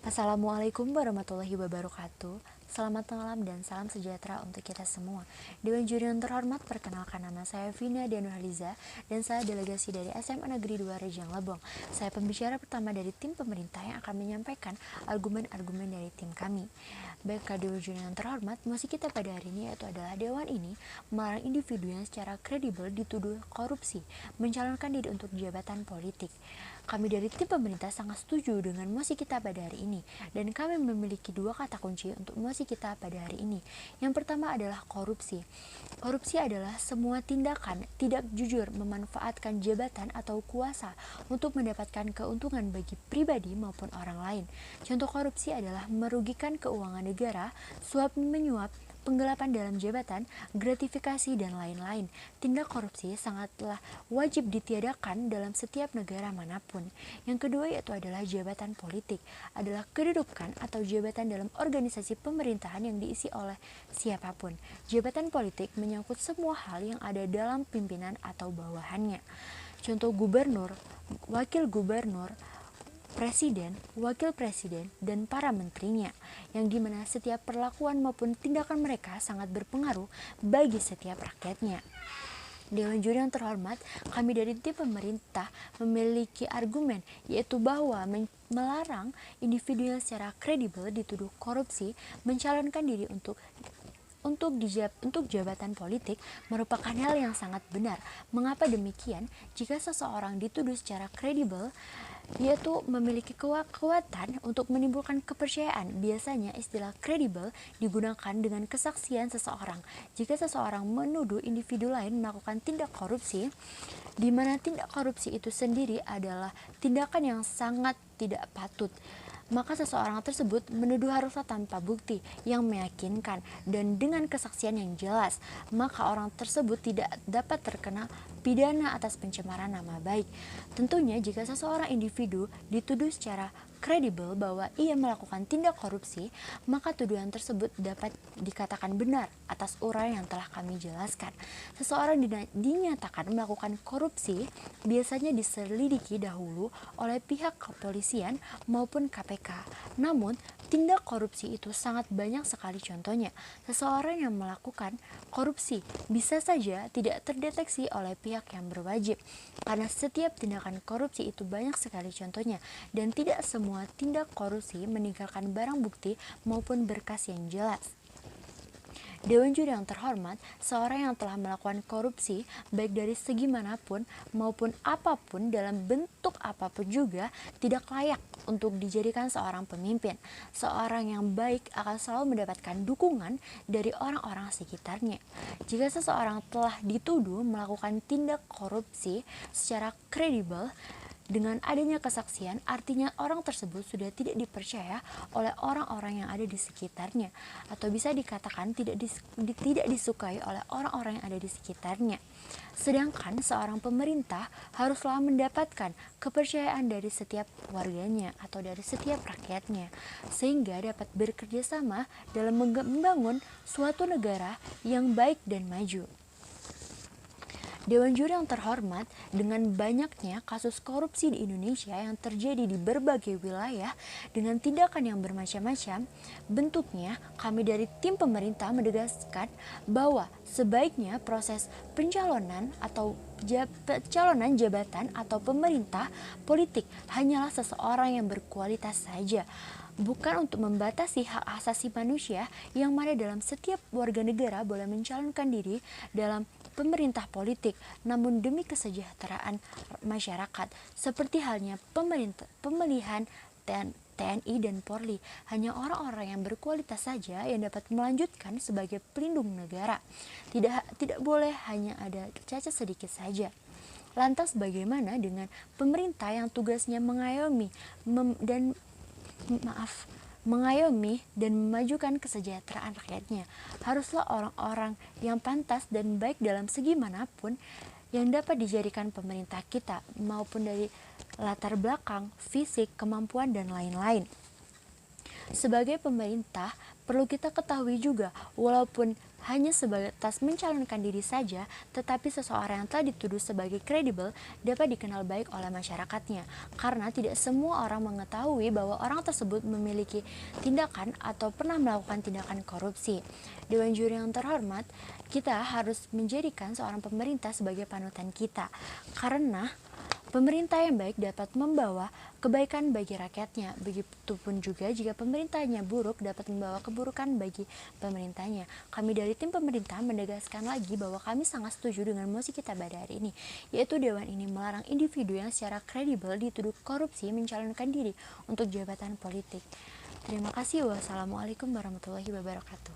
Assalamualaikum warahmatullahi wabarakatuh. Selamat malam dan salam sejahtera untuk kita semua. Dewan Juri yang terhormat, perkenalkan nama saya Vina Nurhaliza dan saya delegasi dari SMA Negeri 2 Rejang Lebong. Saya pembicara pertama dari tim pemerintah yang akan menyampaikan argumen-argumen dari tim kami. Baik, Dewan Juri yang terhormat, mosi kita pada hari ini yaitu adalah Dewan ini melarang individu yang secara kredibel dituduh korupsi mencalonkan diri untuk jabatan politik. Kami dari tim pemerintah sangat setuju dengan mosi kita pada hari ini, dan kami memiliki dua kata kunci untuk mosi kita pada hari ini. Yang pertama adalah korupsi. Korupsi adalah semua tindakan tidak jujur memanfaatkan jabatan atau kuasa untuk mendapatkan keuntungan bagi pribadi maupun orang lain. Contoh korupsi adalah merugikan keuangan negara, suap menyuap, penggelapan dalam jabatan, gratifikasi, dan lain-lain. Tindak korupsi sangatlah wajib ditiadakan dalam setiap negara manapun. Yang kedua yaitu adalah jabatan politik, adalah kedudukan atau jabatan dalam organisasi pemerintahan yang diisi oleh siapapun. Jabatan politik menyangkut semua hal yang ada dalam pimpinan atau bawahannya. Contoh gubernur, wakil gubernur, presiden, wakil presiden, dan para menterinya, yang dimana setiap perlakuan maupun tindakan mereka sangat berpengaruh bagi setiap rakyatnya. Dewan Juri yang terhormat, kami dari tim pemerintah memiliki argumen, yaitu bahwa melarang individu yang secara kredibel dituduh korupsi mencalonkan diri untuk jabatan politik merupakan hal yang sangat benar. Mengapa demikian? Jika seseorang dituduh secara kredibel, yaitu memiliki kekuatan untuk menimbulkan kepercayaan. Biasanya istilah kredibel digunakan dengan kesaksian seseorang. Jika seseorang menuduh individu lain melakukan tindak korupsi, di mana tindak korupsi itu sendiri adalah tindakan yang sangat tidak patut, maka seseorang tersebut menuduh haruslah tanpa bukti yang meyakinkan dan dengan kesaksian yang jelas, maka orang tersebut tidak dapat terkena pidana atas pencemaran nama baik. Tentunya jika seseorang individu dituduh secara kredibel bahwa ia melakukan tindak korupsi, maka tuduhan tersebut dapat dikatakan benar atas uraian yang telah kami jelaskan. Seseorang dinyatakan melakukan korupsi biasanya diselidiki dahulu oleh pihak kepolisian maupun KPK. Namun, tindak korupsi itu sangat banyak sekali contohnya. Seseorang yang melakukan korupsi bisa saja tidak terdeteksi oleh pihak yang berwajib, karena setiap tindakan korupsi itu banyak sekali contohnya, dan tidak semua tindak korupsi meninggalkan barang bukti maupun berkas yang jelas. Dewan Juri yang terhormat, seorang yang telah melakukan korupsi baik dari segi manapun maupun apapun dalam bentuk apapun juga tidak layak untuk dijadikan seorang pemimpin. Seorang yang baik akan selalu mendapatkan dukungan dari orang-orang sekitarnya. Jika seseorang telah dituduh melakukan tindak korupsi secara kredibel, dengan adanya kesaksian, artinya orang tersebut sudah tidak dipercaya oleh orang-orang yang ada di sekitarnya, atau bisa dikatakan tidak disukai oleh orang-orang yang ada di sekitarnya. Sedangkan seorang pemerintah haruslah mendapatkan kepercayaan dari setiap warganya atau dari setiap rakyatnya, sehingga dapat bekerja sama dalam membangun suatu negara yang baik dan maju. Dewan Juri yang terhormat, dengan banyaknya kasus korupsi di Indonesia yang terjadi di berbagai wilayah dengan tindakan yang bermacam-macam bentuknya, kami dari tim pemerintah menegaskan bahwa sebaiknya proses pencalonan atau pencalonan jabatan atau pemerintah politik hanyalah seseorang yang berkualitas saja, bukan untuk membatasi hak asasi manusia yang mana dalam setiap warga negara boleh mencalonkan diri dalam pemerintah politik, namun demi kesejahteraan masyarakat, seperti halnya pemilihan TNI dan Polri, hanya orang-orang yang berkualitas saja yang dapat melanjutkan sebagai pelindung negara. Tidak boleh hanya ada cacat sedikit saja. Lantas bagaimana dengan pemerintah yang tugasnya mengayomi dan memajukan kesejahteraan rakyatnya? Haruslah orang-orang yang pantas dan baik dalam segi manapun yang dapat dijadikan pemerintah kita, maupun dari latar belakang, fisik, kemampuan, dan lain-lain. Sebagai pemerintah, perlu kita ketahui juga, walaupun hanya sebatas mencalonkan diri saja, tetapi seseorang yang telah dituduh sebagai kredibel dapat dikenal baik oleh masyarakatnya, karena tidak semua orang mengetahui bahwa orang tersebut memiliki tindakan atau pernah melakukan tindakan korupsi. Dewan juri yang terhormat, kita harus menjadikan seorang pemerintah sebagai panutan kita, karena pemerintah yang baik dapat membawa kebaikan bagi rakyatnya. Begitupun juga jika pemerintahnya buruk dapat membawa keburukan bagi pemerintahnya. Kami dari tim pemerintah menegaskan lagi bahwa kami sangat setuju dengan mosi kita pada hari ini, yaitu Dewan ini melarang individu yang secara kredibel dituduh korupsi mencalonkan diri untuk jabatan politik. Terima kasih. Wassalamualaikum warahmatullahi wabarakatuh.